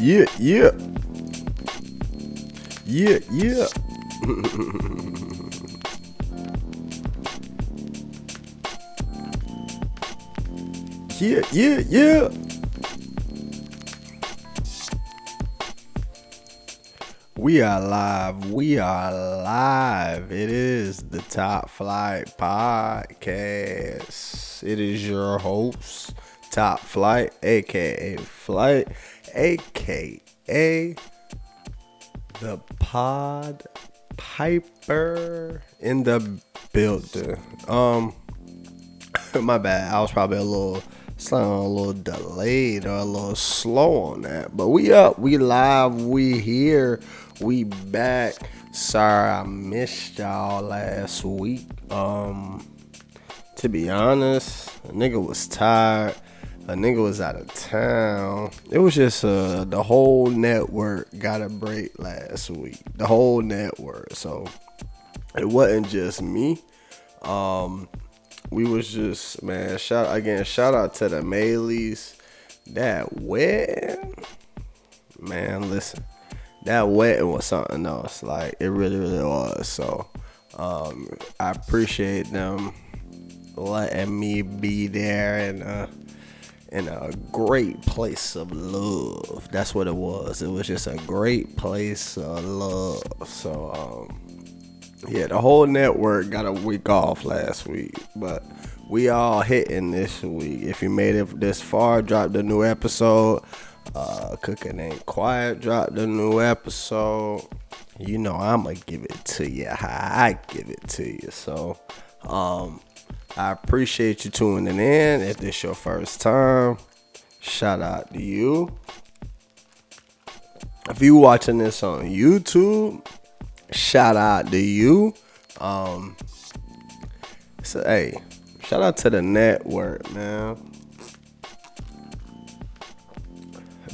Yeah. Yeah. Yeah. We are live. It is the TopFlight Podcast. It is your host, TopFlight, aka Flight, aka the Pod Piper in the building. My bad. I was probably a little delayed or a little slow on that, but we up, we live, we here, we back. Sorry I missed y'all last week. To be honest, a nigga was tired, a nigga was out of town. It was just the whole network got a break last week, the whole network, so it wasn't just me. We was just, man, shout out to the Melees. That wedding, man, listen, that wedding was something else. Like, it really was. So, I appreciate them letting me be there in a great place of love. That's what it was. It was just a great place of love. So, yeah, the whole network got a week off last week, but we all hitting this week. If you made it this far, dropped a new episode. Cooking Ain't Quiet dropped a new episode. You know I'ma give it to you how I give it to you. So, I appreciate you tuning in. If this your first time, shout out to you. If you watching this on YouTube, shout out to you. So hey, shout out to the network, man.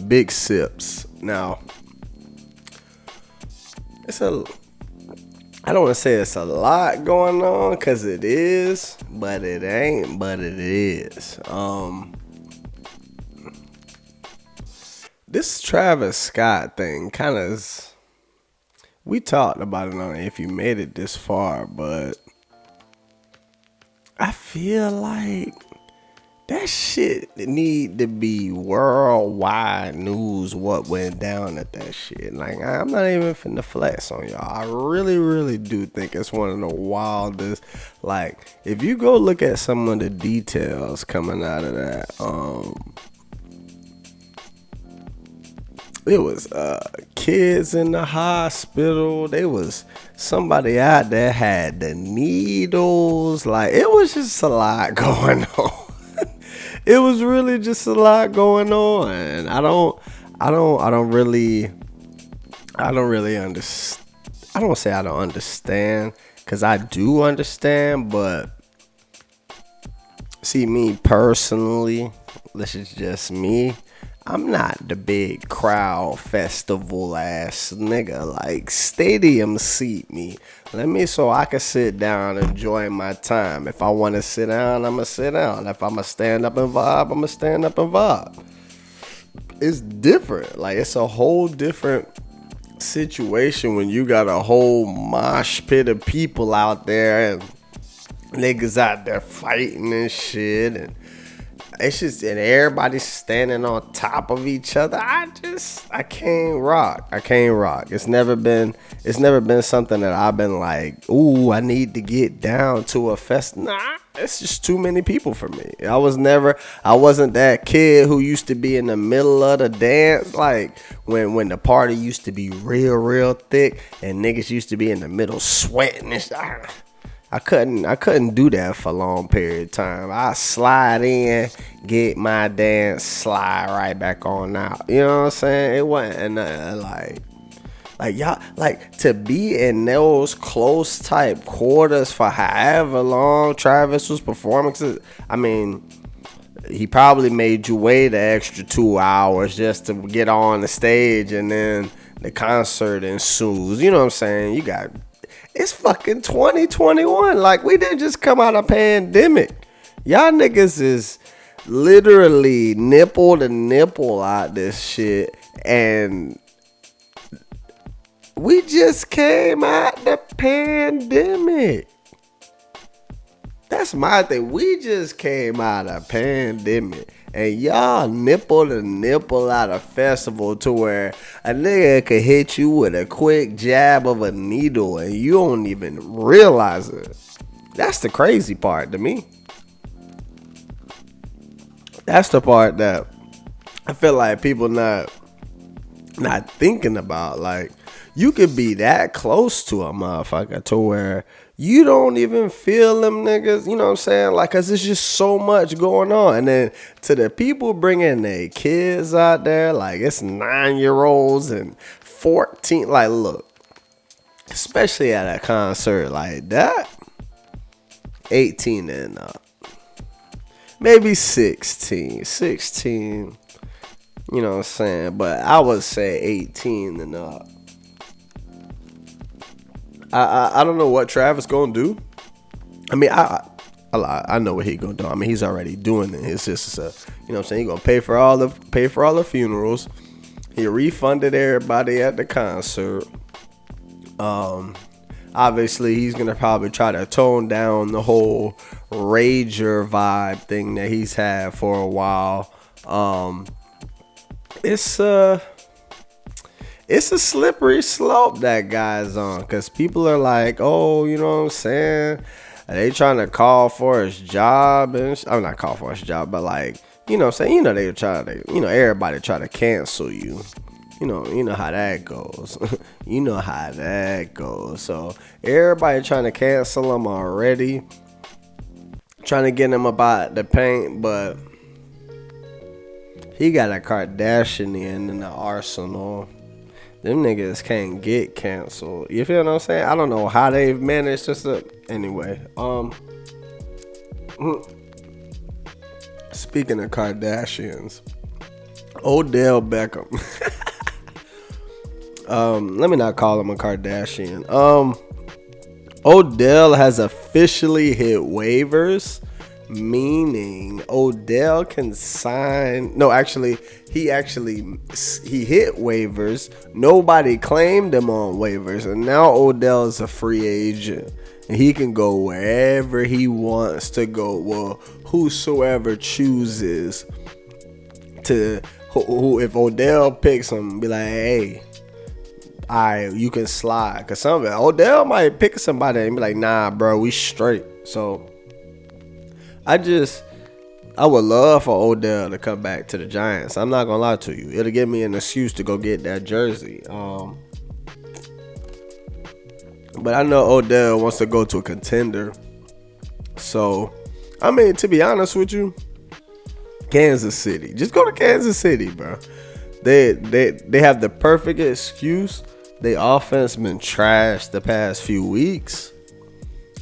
Big sips. Now, I don't want to say it's a lot going on, cause it is, but it ain't, but it is. This Travis Scott thing kind of is. We talked about it on If You Made It This Far, but I feel like that shit need to be worldwide news, what went down at that shit. Like, I'm not even finna flex on y'all. I really, really do think it's one of the wildest. Like, if you go look at some of the details coming out of that, it was kids in the hospital. There was somebody out there had the needles. Like, it was just a lot going on. It was really just a lot going on. And I don't really understand. I don't say I don't understand, because I do understand, but see, me personally, this is just me. I'm not the big crowd festival ass nigga. Like, stadium seat me. So I can sit down and enjoy my time. If I want to sit down, I'ma sit down. If I'ma stand up and vibe, I'ma stand up and vibe. It's different. Like, it's a whole different situation when you got a whole mosh pit of people out there and niggas out there fighting and shit, and it's just, and everybody's standing on top of each other. I can't rock. It's never been something that I've been like, ooh, I need to get down to a fest. Nah, it's just too many people for me. I wasn't that kid who used to be in the middle of the dance, like when the party used to be real thick and niggas used to be in the middle sweating and shit. I couldn't do that for a long period of time. I slide in, get my dance, slide right back on out. You know what I'm saying? It wasn't like y'all, like, to be in those close type quarters for however long Travis was performing. I mean, he probably made you wait an extra 2 hours just to get on the stage, and then the concert ensues. You know what I'm saying? It's fucking 2021. Like, we didn't just come out of pandemic. Y'all niggas is literally nipple to nipple out this shit. And we just came out the pandemic. That's my thing. We just came out of pandemic. And y'all nipple to nipple out a festival to where a nigga could hit you with a quick jab of a needle and you don't even realize it. That's the crazy part to me. That's the part that I feel like people not thinking about. Like, you could be that close to a motherfucker to where you don't even feel them niggas, you know what I'm saying? Like, cause it's just so much going on. And then to the people bringing their kids out there, like it's 9-year-olds and 14. Like, look, especially at a concert like that, 18 and up, maybe 16, you know what I'm saying? But I would say 18 and up. I don't know what Travis gonna do. I mean, I know what he gonna do. I mean, he's already doing it. It's just you know what I'm saying. He gonna pay for all the funerals. He refunded everybody at the concert. Obviously, he's gonna probably try to tone down the whole rager vibe thing that he's had for a while. It's a slippery slope that guy's on, because people are like, oh, you know what I'm saying? Are they trying to call for his job? And I'm not call for his job, but like, you know what I'm saying? You know, they try to, you know, everybody try to cancel you. You know how that goes. You know how that goes. So everybody trying to cancel him already. Trying to get him about the paint, but he got a Kardashian in the arsenal. Them niggas can't get canceled. You feel what I'm saying? I don't know how they've managed this. Anyway, speaking of Kardashians, Odell Beckham. Let me not call him a Kardashian. Odell has officially hit waivers, meaning Odell can sign. No, actually, he hit waivers. Nobody claimed him on waivers, and now Odell is a free agent, and he can go wherever he wants to go. Well, whosoever chooses to, who if Odell picks him, be like, hey, you can slide. Cause Odell might pick somebody and be like, nah, bro, we straight. So I would love for Odell to come back to the Giants. I'm not gonna lie to you. It'll give me an excuse to go get that jersey. But I know Odell wants to go to a contender. So, I mean, to be honest with you, Kansas City. Just go to Kansas City, bro. They have the perfect excuse. Their offense been trashed the past few weeks.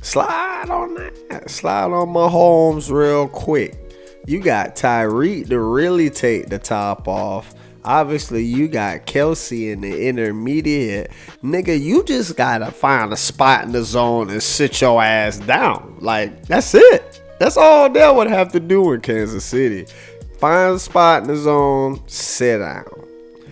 Slide on that. Slide on Mahomes real quick. You got Tyreek to really take the top off. Obviously, you got Kelsey in the intermediate. Nigga, you just gotta find a spot in the zone and sit your ass down. Like, that's it. That's all they would have to do in Kansas City. Find a spot in the zone, sit down.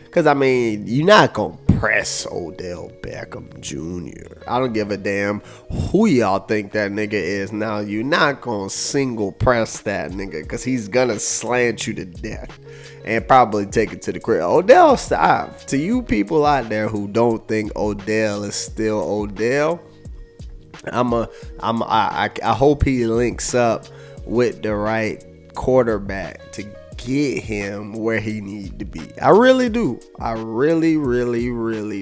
Because, I mean, you're not going to press Odell Beckham Jr. I don't give a damn who y'all think that nigga is now. You're not going to single press that nigga because he's going to slant you to death and probably take it to the crib. Odell, stop. To you people out there who don't think Odell is still Odell, I hope he links up with the right quarterback to get him where he need to be. I really do. I really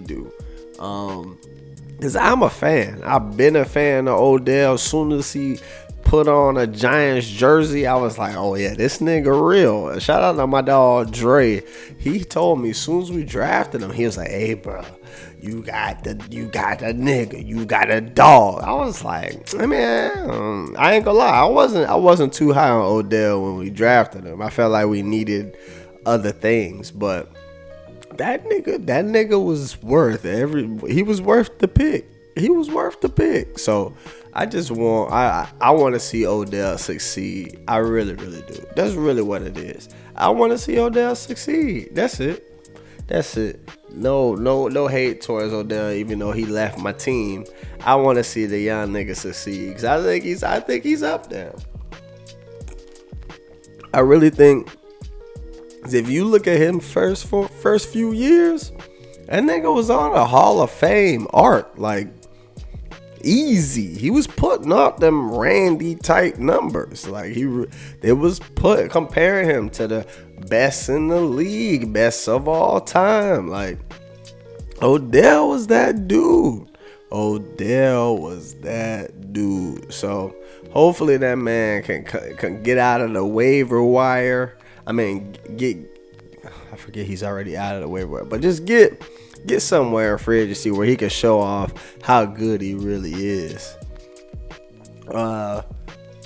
do. Cause I'm a fan. I've been a fan of Odell. As soon as he put on a Giants jersey, I was like, oh yeah, this nigga real. Shout out to my dog Dre. He told me as soon as we drafted him, he was like, hey bro, you got the nigga, you got a dog. I was like, I mean, I ain't gonna lie, I wasn't too high on Odell when we drafted him. I felt like we needed other things, but that nigga was worth he was worth the pick. He was worth the pick. So I want to see Odell succeed. I really do. That's really what it is. I want to see Odell succeed. That's it. That's it. No hate towards Odell, even though he left my team. I want to see the young nigga succeed because I think he's up there. I really think if you look at him first few years, that nigga was on a Hall of Fame arc, like easy. He was putting up them Randy type numbers, like comparing him to the best in the league, best of all time. Like Odell was that dude. So hopefully that man can get out of the waiver wire. I forget he's already out of the waiver wire, but just get somewhere in free agency where he can show off how good he really is.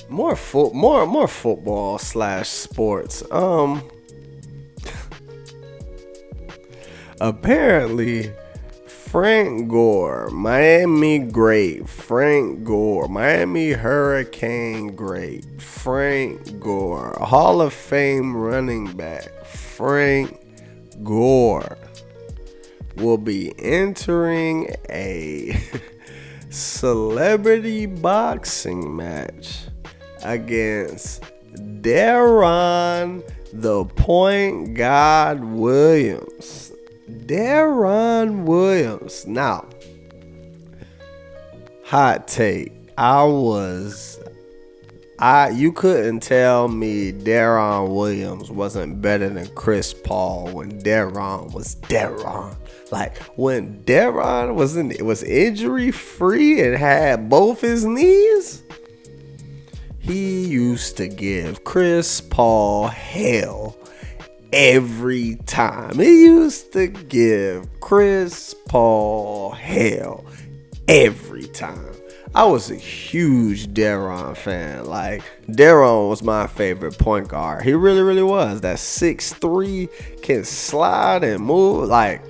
More football / sports. Apparently Frank Gore, Miami great. Frank Gore, Miami Hurricane great. Frank Gore, Hall of Fame running back. Frank Gore will be entering a celebrity boxing match against Deron the Point God Williams. Deron Williams. Now, hot take. You couldn't tell me Deron Williams wasn't better than Chris Paul when Deron was Deron. Like when Deron was injury free and had both his knees, he used to give Chris Paul hell every time. He used to give Chris Paul hell every time. I was a huge Deron fan. Like, Deron was my favorite point guard. He really, really was. That 6'3", can slide and move. Like,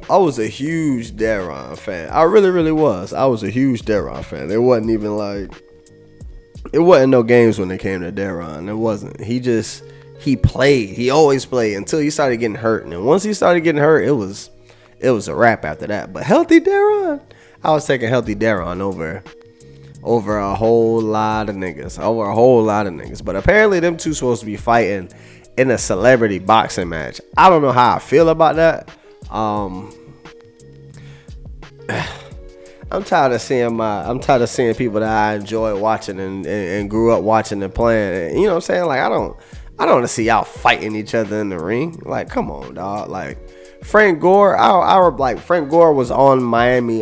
I was a huge Deron fan. I really, really was. I was a huge Deron fan. It wasn't even like, it wasn't no games when it came to Deron. It wasn't. He played. He always played until he started getting hurt. And then once he started getting hurt, it was a wrap after that. But healthy Deron, I was taking healthy Deron over a whole lot of niggas. But apparently them two supposed to be fighting in a celebrity boxing match. I don't know how I feel about that. I'm tired of seeing people that I enjoy watching and grew up watching and playing. You know what I'm saying? Like I don't want to see y'all fighting each other in the ring. Like, come on, dog. Like Frank Gore, Frank Gore was on the Miami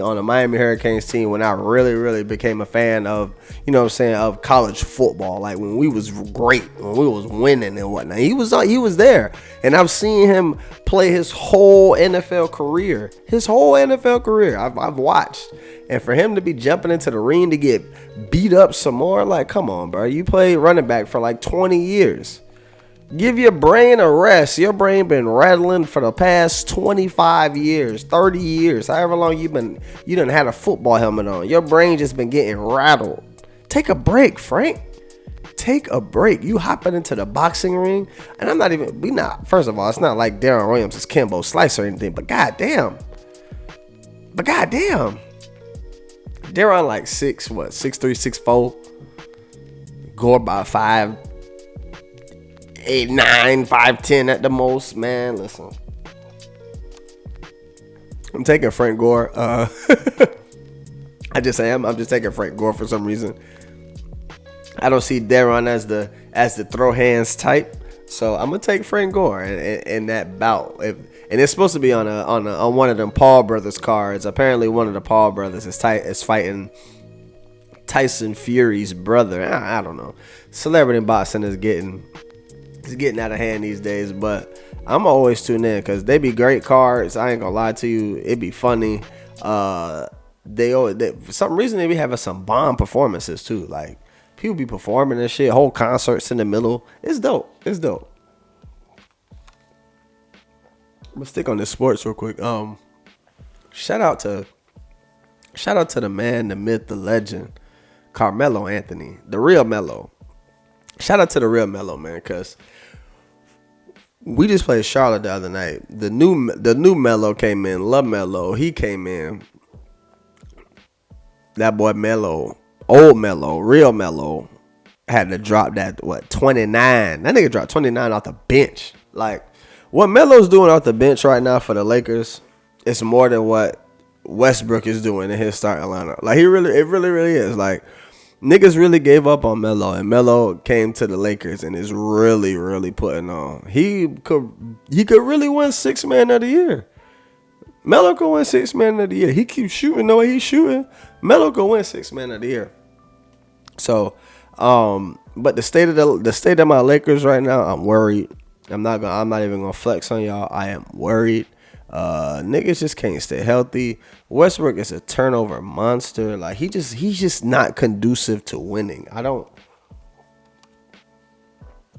Hurricanes team when I really, really became a fan of, you know what I'm saying, of college football. Like when we was great, when we was winning and whatnot. He was there. And I've seen him play his whole NFL career. I've watched. And for him to be jumping into the ring to get beat up some more, like, come on, bro. You played running back for like 20 years. Give your brain a rest. Your brain been rattling for the past 25 years, 30 years, however long you done had a football helmet on. Your brain just been getting rattled. Take a break, Frank. Take a break. You hopping into the boxing ring, and first of all, it's not like Deron Williams is Kimbo Slice or anything, but goddamn. Deron like 6'3", 6'4". Gore by 5'8", 9, 5'10" at the most. Man, listen. I'm taking Frank Gore. I just am. I'm just taking Frank Gore for some reason. I don't see Deron as the throw hands type. So I'm gonna take Frank Gore in that bout. And it's supposed to be on one of them Paul brothers cards. Apparently, one of the Paul brothers is fighting Tyson Fury's brother. I don't know. Celebrity boxing is getting out of hand these days, but I'm always tuned in because they be great cards. I ain't gonna lie to you, it be funny. For some reason they be having some bomb performances too. Like people be performing and shit, whole concerts in the middle. It's dope. I'm gonna stick on this sports real quick. Shout out to the man, the myth, the legend, Carmelo Anthony, the Real Melo. Shout out to the Real Melo, man, because We just played Charlotte the other night. The new Melo came in. Love Melo. He came in. That boy Melo, old Melo, real Melo, had to drop that 29. That nigga dropped 29 off the bench. Like what Melo's doing off the bench right now for the Lakers is more than what Westbrook is doing in his starting lineup. Like it really is. Like niggas really gave up on Melo, and Melo came to the Lakers and is really putting on. He could really win 6th man of the year. Melo could win 6th man of the year. He keeps shooting the way he's shooting. Melo could win 6th man of the year. So, but the state of my Lakers right now, I'm worried. I'm not even gonna flex on y'all. I am worried. Niggas just can't stay healthy. Westbrook is a turnover monster. Like he's just not conducive to winning. I don't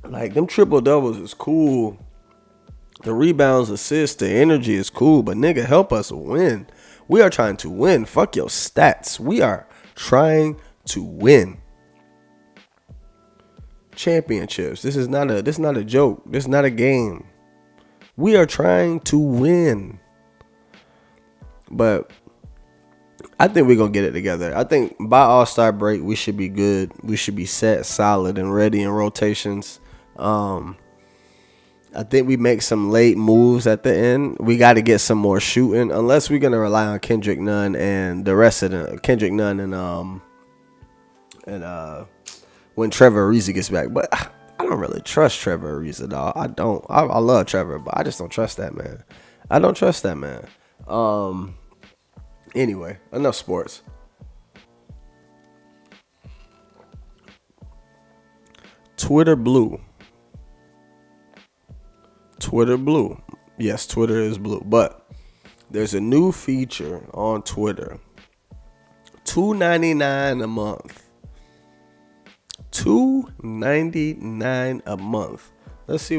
like them triple doubles is cool. The rebounds, assists, the energy is cool, but nigga, help us win. We are trying to win. Fuck your stats. We are trying to win. Championships. This is not a joke. This is not a game. We are trying to win. But I think we're going to get it together. I think by All-Star break, we should be good. We should be set, solid, and ready in rotations. I think we make some late moves at the end. We got to get some more shooting, unless we're going to rely on Kendrick Nunn and the rest of the Kendrick Nunn and when Trevor Ariza gets back. But I don't really trust Trevor Ariza, dog. I don't. I love Trevor, but I just don't trust that man. I don't trust that man. Anyway, enough sports. Twitter blue. Yes, Twitter is blue, but there's a new feature on Twitter. $2.99 a month. $2.99 a month. Let's see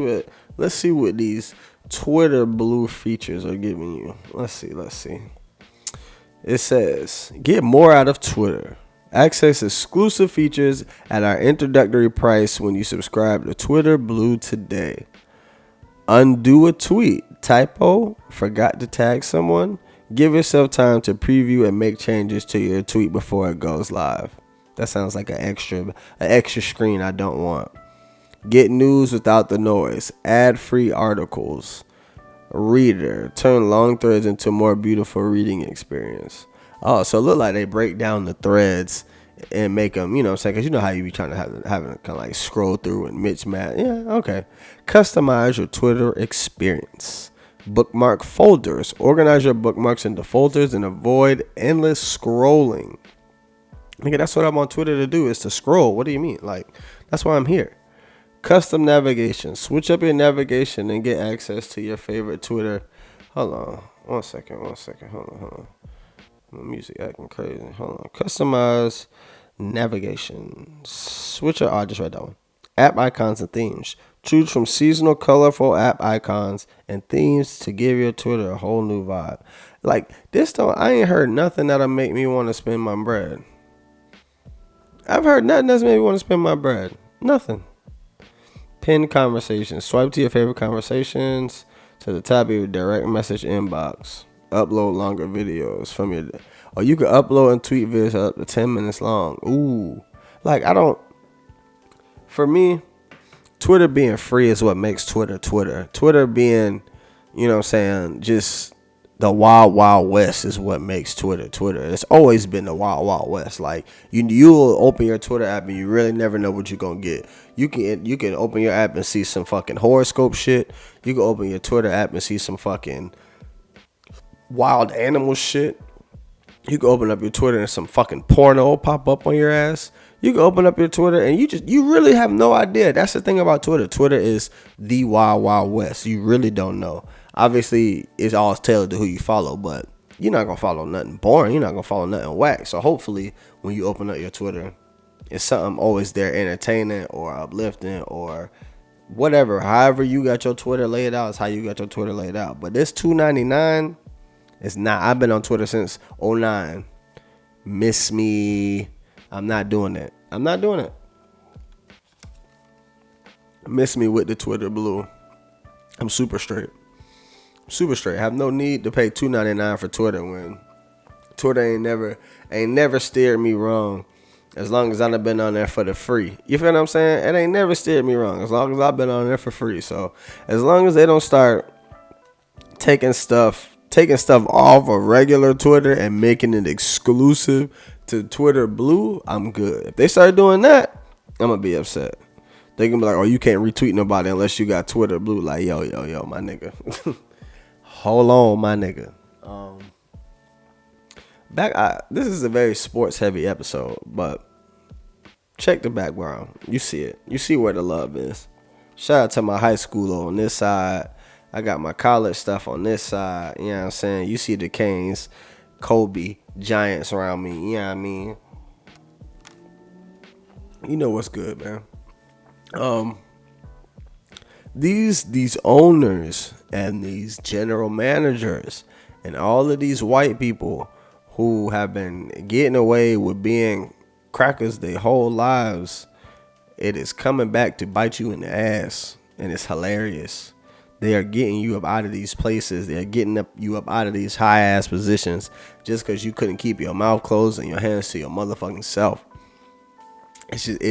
what these Twitter blue features are giving you. Let's see. It says, get more out of Twitter. Access exclusive features at our introductory price when you subscribe to Twitter Blue today. Undo a tweet, typo, forgot to tag someone. Give yourself time to preview and make changes to your tweet before it goes live. That sounds like an extra screen I don't want. Get news without the noise. Ad-free articles. Reader. Turn long threads into more beautiful reading experience. Oh, so it look like they break down the threads and make them, you know what I'm saying? Because you know how you be trying to have it kind of like scroll through and mismatch. Yeah, okay. Customize your Twitter experience. Bookmark folders. Organize your bookmarks into folders and avoid endless scrolling. Nigga, that's what I'm on Twitter to do, is to scroll. What do you mean? Like, that's why I'm here. Custom navigation. Switch up your navigation and get access to your favorite Twitter. Hold on. One second. Hold on. My music acting crazy. Hold on. Customize navigation. Switch up. I just read that one. App icons and themes. Choose from seasonal, colorful app icons and themes to give your Twitter a whole new vibe. Like, I ain't heard nothing that'll make me want to spend my bread. I've heard nothing that's made me want to spend my bread. Nothing. Pin conversations. Swipe to your favorite conversations to the top of your direct message inbox. Upload longer videos from your... Or you can upload and tweet videos up to 10 minutes long. Ooh. Like, for me, Twitter being free is what makes Twitter Twitter. Twitter being, you know what I'm saying, just the wild, wild west is what makes Twitter Twitter. It's always been the wild, wild west. Like, you'll open your Twitter app and you really never know what you're going to get. You can open your app and see some fucking horoscope shit. You can open your Twitter app and see some fucking wild animal shit. You can open up your Twitter and some fucking porno pop up on your ass. You can open up your Twitter and you really have no idea. That's the thing about Twitter. Twitter is the wild, wild west. You really don't know. Obviously, it's all tailored to who you follow, but you're not going to follow nothing boring. You're not going to follow nothing whack. So hopefully, when you open up your Twitter, it's something always there entertaining or uplifting or whatever. However you got your Twitter laid out is how you got your Twitter laid out. But this $2.99, it's not. I've been on Twitter since 2009. Miss me. I'm not doing it. Miss me with the Twitter blue. I'm super straight. Super straight. I have no need to pay $2.99 for Twitter when Twitter ain't never steered me wrong. As long as I've been on there for the free. You feel what I'm saying? It ain't never steered me wrong. As long as I've been on there for free. So as long as they don't start taking stuff off of regular Twitter and making it exclusive to Twitter Blue, I'm good. If they start doing that, I'm gonna be upset. They gonna be like, oh, you can't retweet nobody unless you got Twitter Blue. Like, yo, my nigga. Hold on, my nigga. This is a very sports heavy episode, but check the background. You see it. You see where the love is. Shout out to my high school on this side. I got my college stuff on this side. You know what I'm saying? You see the Canes, Kobe, Giants around me. You know what I mean? You know what's good, man. These owners and these general managers and all of these white people who have been getting away with being crackers their whole lives, it is coming back to bite you in the ass, and it's hilarious. They are getting you up out of these places. They are getting you up out of these high ass positions just because you couldn't keep your mouth closed and your hands to your motherfucking self. It's just,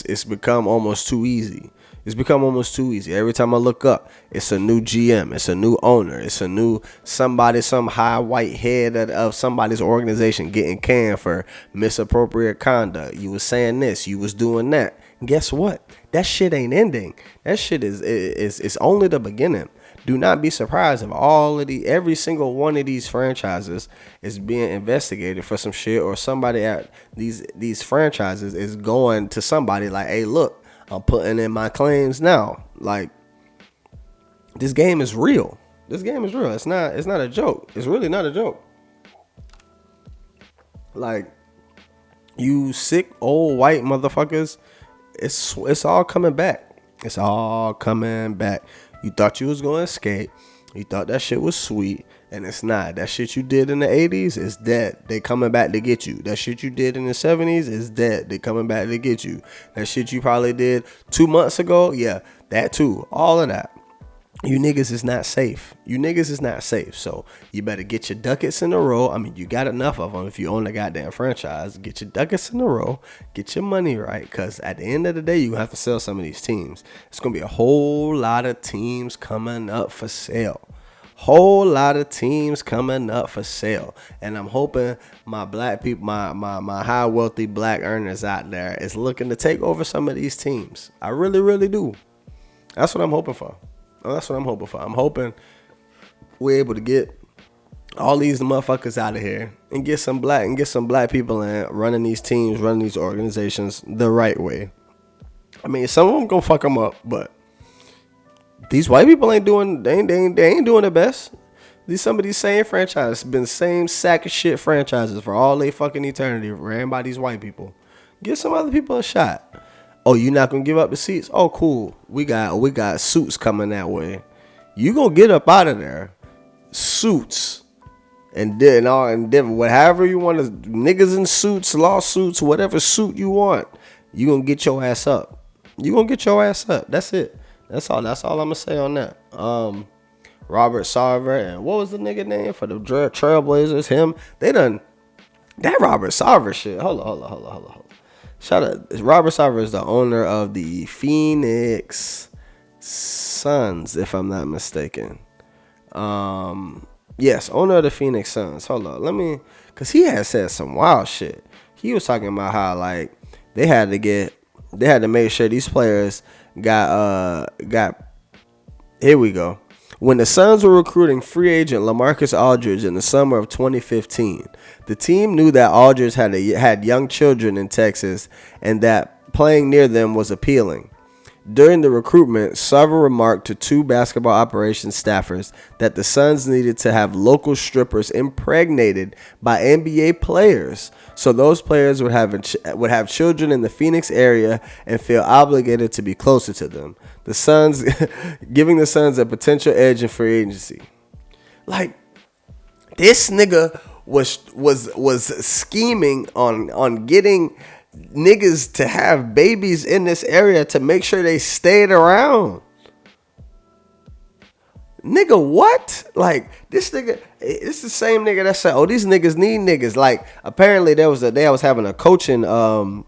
it's become almost too easy. It's become almost too easy. Every time I look up, it's a new GM, it's a new owner, it's a new somebody, some high white head of somebody's organization getting canned for misappropriate conduct. You was saying this, you was doing that. And guess what? That shit ain't ending. That shit is only the beginning. Do not be surprised if every single one of these franchises is being investigated for some shit, or somebody at these franchises is going to somebody like, hey, look, I'm putting in my claims now. Like, this game is real. This game is real. It's not a joke. It's really not a joke. Like, you sick old white motherfuckers, it's all coming back. It's all coming back. You thought you was going to escape. You thought that shit was sweet, and it's not. That shit you did in the 80s is dead. They coming back to get you. That shit you did in the 70s is dead. They coming back to get you. That shit you probably did 2 months ago, yeah, that too. All of that. You niggas is not safe. You niggas is not safe. So you better get your ducats in a row. I mean, you got enough of them if you own a goddamn franchise. Get your ducats in a row. Get your money right. Because at the end of the day, you have to sell some of these teams. It's going to be a whole lot of teams coming up for sale. Whole lot of teams coming up for sale. And I'm hoping my black people, my high wealthy black earners out there is looking to take over some of these teams. I really, really do. That's what I'm hoping for. That's what I'm hoping for. I'm hoping we're able to get all these motherfuckers out of here and get some black people in running these teams, running these organizations the right way. I mean, some of them gonna fuck them up, but these white people ain't doing the best. Some of these same franchises been same sack of shit franchises for all they fucking eternity, ran by these white people. Give some other people a shot. Oh, you not gonna give up the seats? Oh, cool. We got suits coming that way. You gonna get up out of there. Suits. And then whatever you want, niggas in suits, lawsuits, whatever suit you want, you gonna get your ass up. You gonna get your ass up. That's it. That's all I'm gonna say on that. Robert Sarver, and what was the nigga name for the Trailblazers? Him. They done that Robert Sarver shit. Hold on. Shout out. Robert Sarver is the owner of the Phoenix Suns, if I'm not mistaken. Yes, owner of the Phoenix Suns. Hold on, cause he had said some wild shit. He was talking about how like they had to make sure these players got. Here we go. When the Suns were recruiting free agent LaMarcus Aldridge in the summer of 2015, the team knew that Aldridge had young children in Texas and that playing near them was appealing. During the recruitment, Sarver remarked to two basketball operations staffers that the Suns needed to have local strippers impregnated by NBA players, so those players would have children in the Phoenix area and feel obligated to be closer to them. The Suns, giving the Suns a potential edge in free agency. Like, this nigga was scheming on getting niggas to have babies in this area to make sure they stayed around. Nigga, what? Like, this nigga, it's the same nigga that said, oh, these niggas need niggas. Like, apparently there was a day I was having a coaching a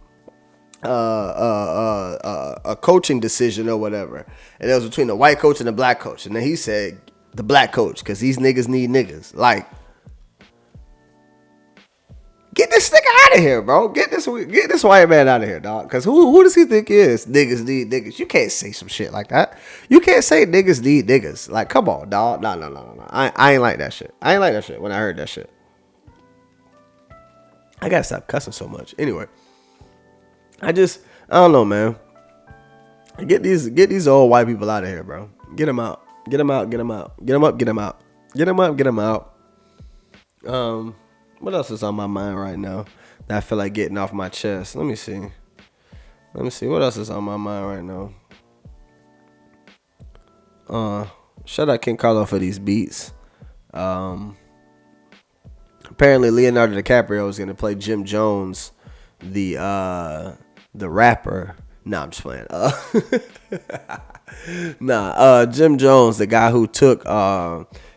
coaching decision or whatever, and it was between the white coach and the black coach, and then he said the black coach because these niggas need niggas. Like, get this nigga out of here, bro. Get this white man out of here, dog. Because who does he think he is? Niggas need niggas. You can't say some shit like that. You can't say niggas need niggas. Like, come on, dog. No. I ain't like that shit. I ain't like that shit when I heard that shit. I gotta stop cussing so much. Anyway, I don't know, man. Get these old white people out of here, bro. Get them out. Get them out. Get them out. Get them up. Get them out. Get them up. Get them out. What else is on my mind right now that I feel like getting off my chest? Let me see. What else is on my mind right now? Shout out King Carlo for these beats. Apparently Leonardo Dicaprio is gonna play Jim Jones, the rapper. Nah, I'm just playing. Jim Jones, the guy who took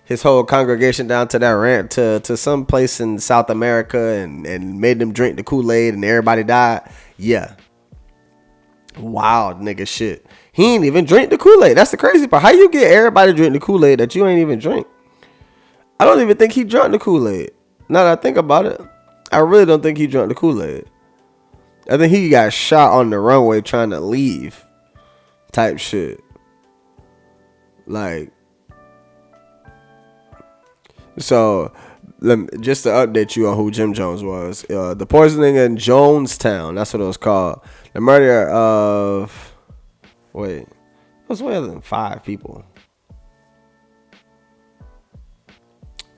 his whole congregation down to that ranch to some place in South America and made them drink the Kool-Aid and everybody died. Yeah. Wild nigga shit. He ain't even drink the Kool-Aid. That's the crazy part. How you get everybody to drink the Kool-Aid that you ain't even drink? I don't even think he drank the Kool-Aid. Now that I think about it, I really don't think he drank the Kool-Aid. I think he got shot on the runway trying to leave type shit. Like, so, just to update you on who Jim Jones was. The poisoning in Jonestown, that's what it was called. The murder of, it was more than 5 people.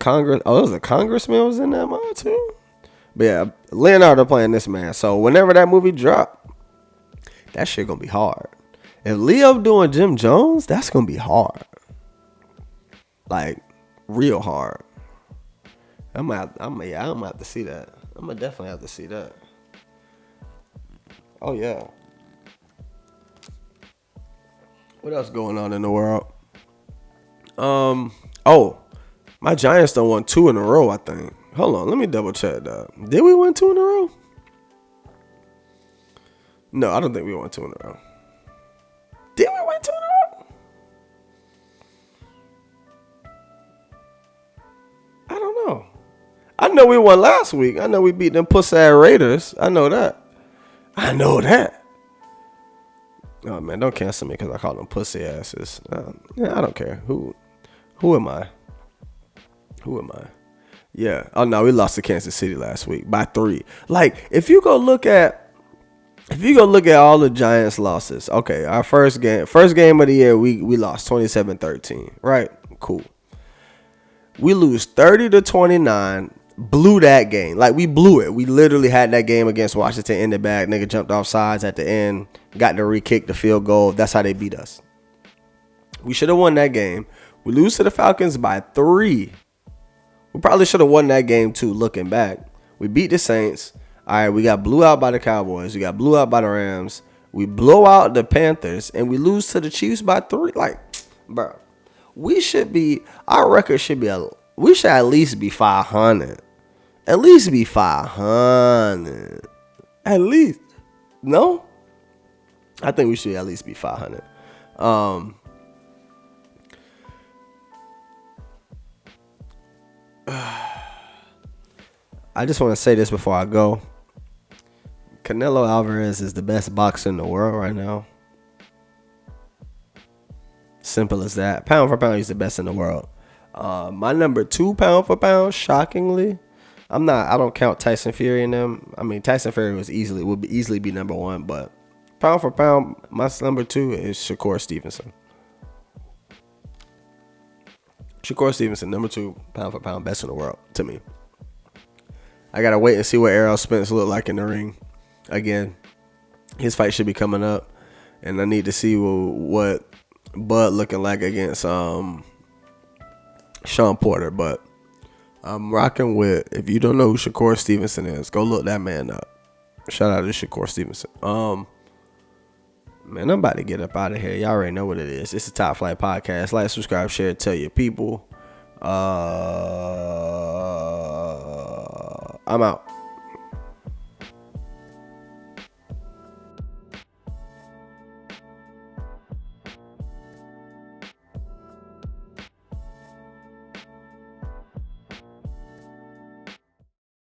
It was a congressman was in that mode too? But yeah, Leonardo playing this man. So whenever that movie drop, that shit gonna be hard. If Leo doing Jim Jones, that's gonna be hard. Like, real hard. I'm gonna have to see that. I'm gonna definitely have to see that. Oh yeah. What else going on in the world? My Giants done won 2 in a row, I think. Hold on, let me double check that. Did we win 2 in a row? No, I don't think we won 2 in a row. Did we win 2 in a row? I don't know. I know we won last week. I know we beat them pussy-ass Raiders. I know that. Oh, man, don't cancel me because I call them pussy asses. I don't care. Who am I? Yeah. Oh, no, we lost to Kansas City last week by 3. Like, if you go look at all the Giants losses, okay, our first game of the year, we lost 27-13, right? Cool. We lose 30-29, blew that game. Like, we blew it. We literally had that game against Washington in the bag. Nigga jumped off sides at the end, got to re-kick the field goal. That's how they beat us. We should have won that game. We lose to the Falcons by 3. We probably should have won that game too, looking back. We beat the Saints. All right, we got blew out by the Cowboys. We got blew out by the Rams. We blow out the Panthers, and we lose to the Chiefs by 3. Like, bro, our record should be, we should at least be 500. At least be 500. At least. No? I think we should at least be 500. I just want to say this before I go. Canelo Alvarez is the best boxer in the world right now. Simple as that. Pound for pound, he's the best in the world. My number 2 pound for pound, shockingly, I don't count Tyson Fury in them. I mean, Tyson Fury would easily be number 1, but pound for pound, my number 2 is Shakur Stevenson. Shakur Stevenson, number 2, pound for pound, best in the world to me. I gotta wait and see what Errol Spence look like in the ring. Again, his fight should be coming up, and I need to see what Bud looking like against Sean Porter. But I'm rocking with. If you don't know who Shakur Stevenson is, go look that man up. Shout out to Shakur Stevenson. Man, I'm about to get up out of here. Y'all already know what it is. It's the Top Flight Podcast. Like, subscribe, share, tell your people. I'm out.